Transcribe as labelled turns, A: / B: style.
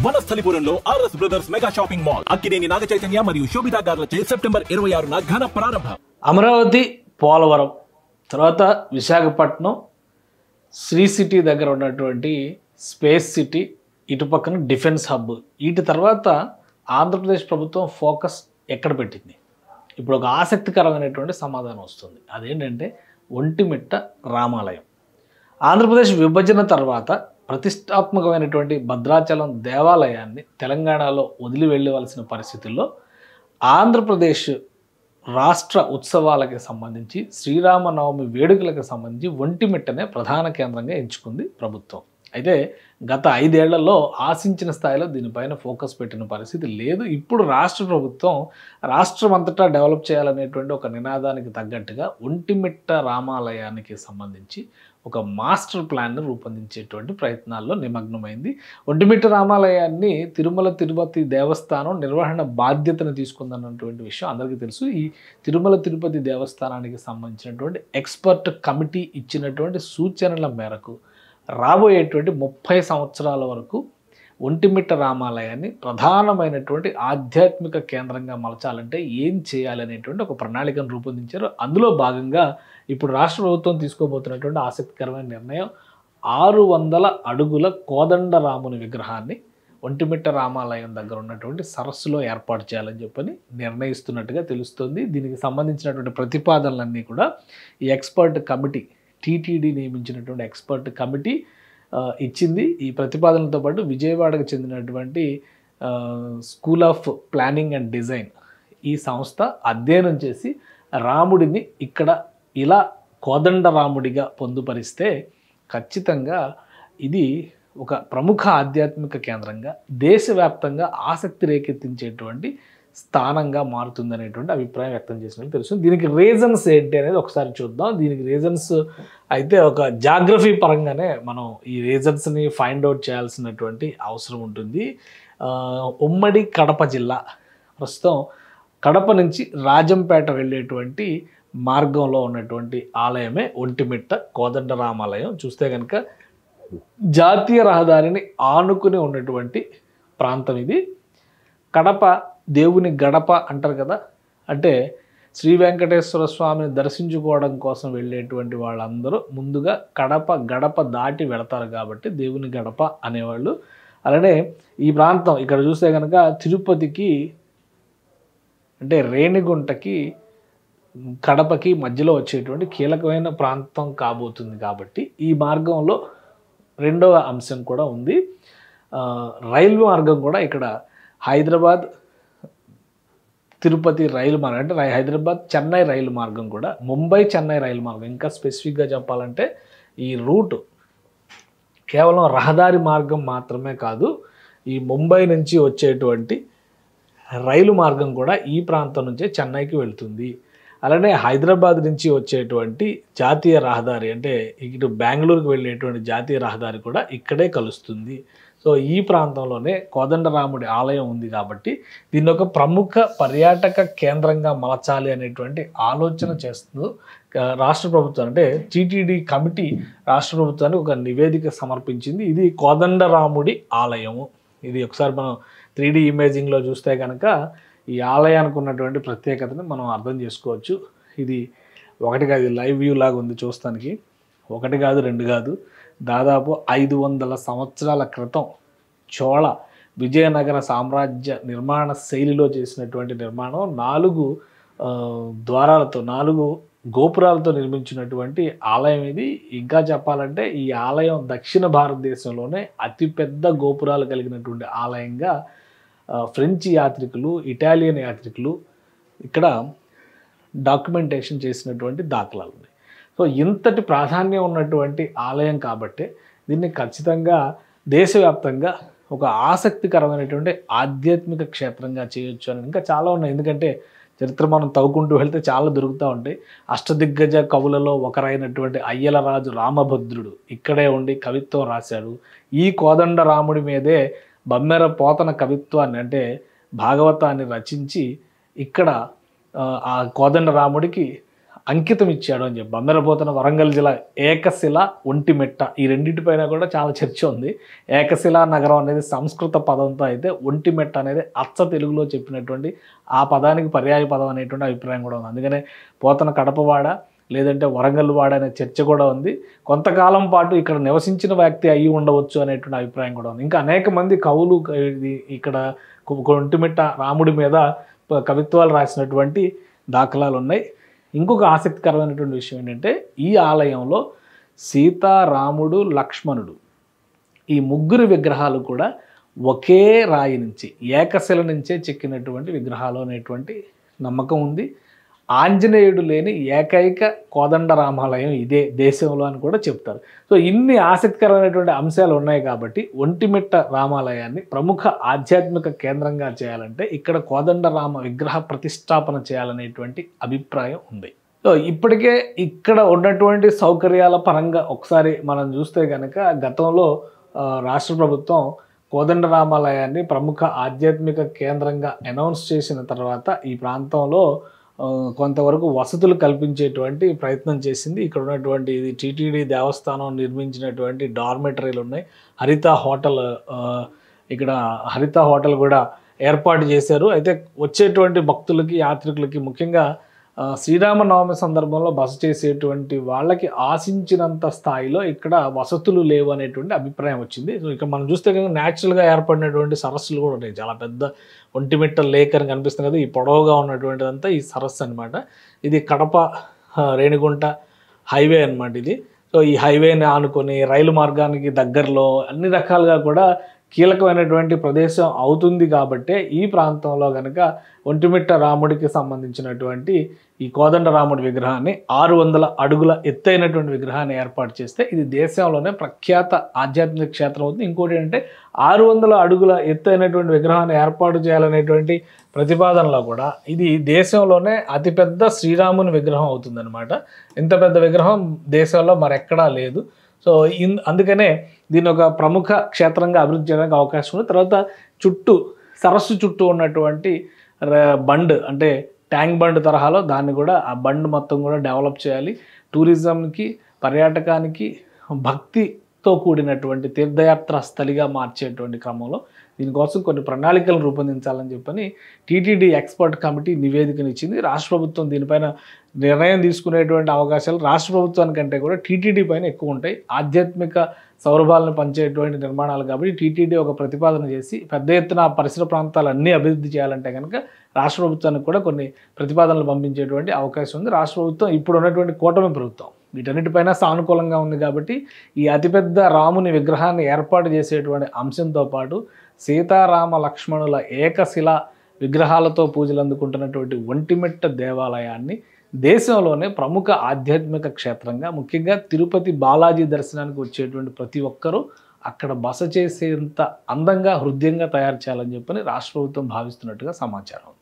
A: వనస్థలిపురంలో RS brothers mega shopping mall Akkineni Naga Chaitanya మరియు Sobhita గార్లచే September 26న ఘన ప్రారంభం.
B: అమరావతి, పోలవరం తర్వాత విశాఖపట్నం, శ్రీ సిటీ దగ్గర ఉన్నటువంటి స్పేస్ సిటీ, ఇటు పక్కన డిఫెన్స్ హబ్. వీటి తర్వాత ఆంధ్రప్రదేశ్ ప్రభుత్వం ఫోకస్ ఎక్కడ పెట్టింది? ఇప్పుడు ఒక ఆసక్తికరమైనటువంటి సమాధానం వస్తుంది. అదేంటంటే ఒంటిమిట్ట రామాలయం. ఆంధ్రప్రదేశ్ విభజన తర్వాత ప్రతిష్టాత్మకమైనటువంటి భద్రాచలం దేవాలయాన్ని తెలంగాణలో వదిలి వెళ్ళవలసిన పరిస్థితుల్లో ఆంధ్రప్రదేశ్ రాష్ట్ర ఉత్సవాలకి సంబంధించి, శ్రీరామనవమి వేడుకలకు సంబంధించి ఒంటిమిట్టనే ప్రధాన కేంద్రంగా ఎంచుకుంది ప్రభుత్వం. అయితే గత 5 ఏళ్లలో ఆశించిన స్థాయిలో దీనిపైన ఫోకస్ పెట్టిన పరిస్థితి లేదు. ఇప్పుడు రాష్ట్ర ప్రభుత్వం రాష్ట్రం అంతటా డెవలప్ చేయాలనేటువంటి ఒక నినాదానికి తగ్గట్టుగా ఒంటిమిట్ట రామాలయానికి సంబంధించి ఒక మాస్టర్ ప్లాన్ని రూపొందించేటువంటి ప్రయత్నాల్లో నిమగ్నమైంది. ఒంటిమిట్ట రామాలయాన్ని తిరుమల తిరుపతి దేవస్థానం నిర్వహణ బాధ్యతను తీసుకుందన్నటువంటి విషయం అందరికీ తెలుసు. ఈ తిరుమల తిరుపతి దేవస్థానానికి సంబంధించినటువంటి ఎక్స్పర్ట్ కమిటీ ఇచ్చినటువంటి సూచనల మేరకు రాబోయేటువంటి 30 సంవత్సరాల వరకు ఒంటిమిట్ట రామాలయాన్ని ప్రధానమైనటువంటి ఆధ్యాత్మిక కేంద్రంగా మలచాలంటే ఏం చేయాలనేటువంటి ఒక ప్రణాళికను రూపొందించారు. అందులో భాగంగా ఇప్పుడు రాష్ట్ర ప్రభుత్వం తీసుకోబోతున్నటువంటి ఆసక్తికరమైన నిర్ణయం 600 అడుగుల కోదండరాముని విగ్రహాన్ని ఒంటిమిట్ట రామాలయం దగ్గర ఉన్నటువంటి సరస్సులో ఏర్పాటు చేయాలని చెప్పని నిర్ణయిస్తున్నట్టుగా తెలుస్తుంది. దీనికి సంబంధించినటువంటి ప్రతిపాదనలన్నీ కూడా ఈ ఎక్స్పర్ట్ కమిటీ, టీటీడీ నియమించినటువంటి ఎక్స్పర్ట్ కమిటీ ఇచ్చింది. ఈ ప్రతిపాదనలతో పాటు విజయవాడకు చెందినటువంటి school of planning and design ఈ సంస్థ అధ్యయనం చేసి రాముడిని ఇక్కడ ఇలా కోదండరాముడిగా పొందుపరిస్తే ఖచ్చితంగా ఇది ఒక ప్రముఖ ఆధ్యాత్మిక కేంద్రంగా దేశవ్యాప్తంగా ఆసక్తి రేకెత్తించేటువంటి స్థానంగా మారుతుందనేటువంటి అభిప్రాయం వ్యక్తం చేసినట్టు తెలుస్తుంది. దీనికి రీజన్స్ ఏంటి అనేది ఒకసారి చూద్దాం. దీనికి రీజన్స్ అయితే ఒక జాగ్రఫీ పరంగానే మనం ఈ రీజన్స్ని ఫైండ్ అవుట్ చేయాల్సినటువంటి అవసరం ఉంటుంది. ఉమ్మడి కడప జిల్లా, ప్రస్తుతం కడప నుంచి రాజంపేట వెళ్ళేటువంటి మార్గంలో ఉన్నటువంటి ఆలయమే ఒంటిమిట్ట కోదండరామాలయం. చూస్తే కనుక జాతీయ రహదారిని ఆనుకుని ఉన్నటువంటి ప్రాంతం ఇది. కడప దేవుని గడప అంటారు కదా, అంటే శ్రీ వెంకటేశ్వర స్వామిని దర్శించుకోవడం కోసం వెళ్ళేటువంటి వాళ్ళందరూ ముందుగా కడప గడప దాటి వెళతారు కాబట్టి దేవుని గడప అనేవాళ్ళు. అలానే ఈ ప్రాంతం ఇక్కడ చూస్తే కనుక తిరుపతికి అంటే రేణిగుంటకి కడపకి మధ్యలో వచ్చేటువంటి కీలకమైన ప్రాంతం కాబోతుంది కాబట్టి ఈ మార్గంలో రెండవ అంశం కూడా ఉంది. రైలు మార్గం కూడా ఇక్కడ హైదరాబాద్ తిరుపతి రైలు మార్గం, అంటే హైదరాబాద్ చెన్నై రైలు మార్గం కూడా, ముంబై చెన్నై రైలు మార్గం, ఇంకా స్పెసిఫిక్గా చెప్పాలంటే ఈ రూట్ కేవలం రహదారి మార్గం మాత్రమే కాదు, ఈ ముంబై నుంచి వచ్చేటువంటి రైలు మార్గం కూడా ఈ ప్రాంతం నుంచే చెన్నైకి వెళ్తుంది. అలానే హైదరాబాద్ నుంచి వచ్చేటువంటి జాతీయ రహదారి, అంటే ఇటు బెంగళూరుకు వెళ్ళేటువంటి జాతీయ రహదారి కూడా ఇక్కడే కలుస్తుంది. సో ఈ ప్రాంతంలోనే కోదండరాముడి ఆలయం ఉంది కాబట్టి దీన్ని ఒక ప్రముఖ పర్యాటక కేంద్రంగా మలచాలి అనేటువంటి ఆలోచన చేస్తూ రాష్ట్ర ప్రభుత్వం, అంటే టీటీడీ కమిటీ రాష్ట్ర ప్రభుత్వానికి ఒక నివేదిక సమర్పించింది. ఇది కోదండరాముడి ఆలయము. ఇది ఒకసారి మనం 3D ఇమేజింగ్లో చూస్తే కనుక ఈ ఆలయానికి ఉన్నటువంటి ప్రత్యేకతను మనం అర్థం చేసుకోవచ్చు. ఇది ఒకటి కాదు, లైవ్ వ్యూ లాగా ఉంది చూస్తానికి. ఒకటి కాదు, రెండు కాదు, దాదాపు 500 సంవత్సరాల క్రితం చోళ విజయనగర సామ్రాజ్య నిర్మాణ శైలిలో చేసినటువంటి నిర్మాణం. 4 ద్వారాలతో, 4 గోపురాలతో నిర్మించినటువంటి ఆలయం ఇది. ఇంకా చెప్పాలంటే ఈ ఆలయం దక్షిణ భారతదేశంలోనే అతిపెద్ద గోపురాలు కలిగినటువంటి ఆలయంగా ఫ్రెంచ్ యాత్రికులు, ఇటాలియన్ యాత్రికులు ఇక్కడ డాక్యుమెంటేషన్ చేసినటువంటి దాఖలాలు ఉన్నాయి. సో ఇంతటి ప్రాధాన్యం ఉన్నటువంటి ఆలయం కాబట్టి దీన్ని ఖచ్చితంగా దేశవ్యాప్తంగా ఒక ఆసక్తికరమైనటువంటి ఆధ్యాత్మిక క్షేత్రంగా చేయొచ్చు అని ఇంకా చాలా ఉన్నాయి. ఎందుకంటే చరిత్ర మనం తవ్వుకుంటూ వెళ్తే చాలా దొరుకుతూ ఉంటాయి. అష్టదిగ్గజ కవులలో ఒకరైనటువంటి అయ్యలరాజు రామభద్రుడు ఇక్కడే ఉండి కవిత్వం రాశాడు. ఈ కోదండరాముడి మీదే బమ్మెర పోతన కవిత్వాన్ని, అంటే భాగవతాన్ని రచించి ఇక్కడ ఆ కోదండరాముడికి అంకితం ఇచ్చాడు అని చెప్పి బమ్మెరపోతన వరంగల్ జిల్లా ఏకశిల ఒంటిమిట్ట ఈ రెండింటిపైన కూడా చాలా చర్చ ఉంది. ఏకశిలా నగరం అనేది సంస్కృత పదంతో అయితే ఒంటిమిట్ట అనేది అచ్చ తెలుగులో చెప్పినటువంటి ఆ పదానికి పర్యాయ పదం అనేటువంటి అభిప్రాయం కూడా ఉంది. అందుకనే పోతన కడపవాడ లేదంటే వరంగల్ వాడ అనే చర్చ కూడా ఉంది. కొంతకాలం పాటు ఇక్కడ నివసించిన వ్యక్తి అయ్యి ఉండవచ్చు అనేటువంటి అభిప్రాయం కూడా ఉంది. ఇంకా అనేక మంది కవులు ఇక్కడ ఒంటిమిట్ట రాముడి మీద కవిత్వాలు రాసినటువంటి దాఖలాలు ఉన్నాయి. ఇంకొక ఆసక్తికరమైనటువంటి విషయం ఏంటంటే ఈ ఆలయంలో సీత, రాముడు, లక్ష్మణుడు ఈ ముగ్గురు విగ్రహాలు కూడా ఒకే రాయి నుంచి ఏకశిల నుంచే చెక్కినటువంటి విగ్రహాలు అనేటువంటి నమ్మకం ఉంది. ఆంజనేయుడు లేని ఏకైక కోదండ రామాలయం ఇదే దేశంలో అని కూడా చెప్తారు. సో ఇన్ని ఆసక్తికరమైనటువంటి అంశాలు ఉన్నాయి కాబట్టి ఒంటిమిట్ట రామాలయాన్ని ప్రముఖ ఆధ్యాత్మిక కేంద్రంగా చేయాలంటే ఇక్కడ కోదండ రామ విగ్రహ ప్రతిష్టాపన చేయాలనేటువంటి అభిప్రాయం ఉంది. సో ఇప్పటికే ఇక్కడ ఉన్నటువంటి సౌకర్యాల పరంగా ఒకసారి మనం చూస్తే కనుక గతంలో రాష్ట్ర ప్రభుత్వం కోదండ రామాలయాన్ని ప్రముఖ ఆధ్యాత్మిక కేంద్రంగా అనౌన్స్ చేసిన తర్వాత ఈ ప్రాంతంలో కొంతవరకు వసతులు కల్పించేటువంటి ప్రయత్నం చేసింది. ఇక్కడ ఉన్నటువంటి ఇది టీటీడీ దేవస్థానం నిర్మించినటువంటి డార్మెటరీలు ఉన్నాయి. హరిత హోటల్ ఇక్కడ హరిత హోటల్ కూడా ఏర్పాటు చేశారు. అయితే వచ్చేటువంటి భక్తులకి యాత్రికులకి ముఖ్యంగా శ్రీరామనవమి సందర్భంలో బస చేసేటువంటి వాళ్ళకి ఆశించినంత స్థాయిలో ఇక్కడ వసతులు లేవు అనేటువంటి అభిప్రాయం వచ్చింది. సో ఇక్కడ మనం చూస్తే కనుక న్యాచురల్గా ఏర్పడినటువంటి సరస్సులు కూడా ఉన్నాయి. చాలా పెద్ద ఒంటిమిట్ట లేక్ అని కనిపిస్తుంది కదా, ఈ పొడవుగా ఉన్నటువంటిదంతా ఈ సరస్సు అనమాట. ఇది కడప రేణిగుంట హైవే అనమాట ఇది. సో ఈ హైవేని ఆనుకొని రైలు మార్గానికి దగ్గరలో అన్ని రకాలుగా కూడా కీలకమైనటువంటి ప్రదేశం అవుతుంది. కాబట్టే ఈ ప్రాంతంలో కనుక ఒంటిమిట్ట రాముడికి సంబంధించినటువంటి ఈ కోదండ రాముడి విగ్రహాన్ని 600 అడుగుల ఎత్తైనటువంటి విగ్రహాన్ని ఏర్పాటు చేస్తే ఇది దేశంలోనే ప్రఖ్యాత ఆధ్యాత్మిక క్షేత్రం అవుతుంది. ఇంకోటి ఏంటంటే 600 అడుగుల ఎత్తైనటువంటి విగ్రహాన్ని ఏర్పాటు చేయాలనేటువంటి ప్రతిపాదనలో కూడా ఇది దేశంలోనే అతిపెద్ద శ్రీరాముని విగ్రహం అవుతుందన్నమాట. ఇంత పెద్ద విగ్రహం దేశంలో మరెక్కడా లేదు. సో అందుకనే దీని ఒక ప్రముఖ క్షేత్రంగా అభివృద్ధి చేయడానికి అవకాశం ఉంది. తర్వాత చుట్టూ సరస్సు చుట్టూ ఉన్నటువంటి బండ్ అంటే ట్యాంక్ బండ్ తరహాలో దాన్ని కూడా ఆ బండ్ మొత్తం కూడా డెవలప్ చేయాలి. టూరిజంకి, పర్యాటకానికి, భక్తితో కూడినటువంటి తీర్థయాత్ర స్థలిగా మార్చేటువంటి క్రమంలో దీనికోసం కొన్ని ప్రణాళికలను రూపొందించాలని చెప్పని టీటీడీ ఎక్స్పర్ట్ కమిటీ నివేదికనిచ్చింది. రాష్ట్ర ప్రభుత్వం దీనిపైన నిర్ణయం తీసుకునేటువంటి అవకాశాలు రాష్ట్ర ప్రభుత్వానికంటే కూడా టీటీడీ పైన ఎక్కువ ఉంటాయి. ఆధ్యాత్మిక సౌరభాలను పంచేటువంటి నిర్మాణాలు కాబట్టి టీటీడీ ఒక ప్రతిపాదన చేసి పెద్ద ఎత్తున పరిసర ప్రాంతాలన్నీ అభివృద్ధి చేయాలంటే కనుక రాష్ట్ర ప్రభుత్వానికి కూడా కొన్ని ప్రతిపాదనలు పంపించేటువంటి అవకాశం ఉంది. రాష్ట్ర ప్రభుత్వం ఇప్పుడు ఉన్నటువంటి కూటమి ప్రభుత్వం వీటన్నిటిపైన సానుకూలంగా ఉంది కాబట్టి ఈ అతిపెద్ద రాముని విగ్రహాన్ని ఏర్పాటు చేసేటువంటి అంశంతో పాటు సీతారామ లక్ష్మణుల ఏకశిల విగ్రహాలతో పూజలు అందుకుంటున్నటువంటి ఒంటిమిట్ట దేవాలయాన్ని దేశంలోనే ప్రముఖ ఆధ్యాత్మిక క్షేత్రంగా ముఖ్యంగా తిరుపతి బాలాజీ దర్శనానికి వచ్చేటువంటి ప్రతి ఒక్కరూ అక్కడ బస చేసేంత అందంగా హృదయంగా తయారు చేయాలని చెప్పని రాష్ట్ర ప్రభుత్వం భావిస్తున్నట్టుగా సమాచారం.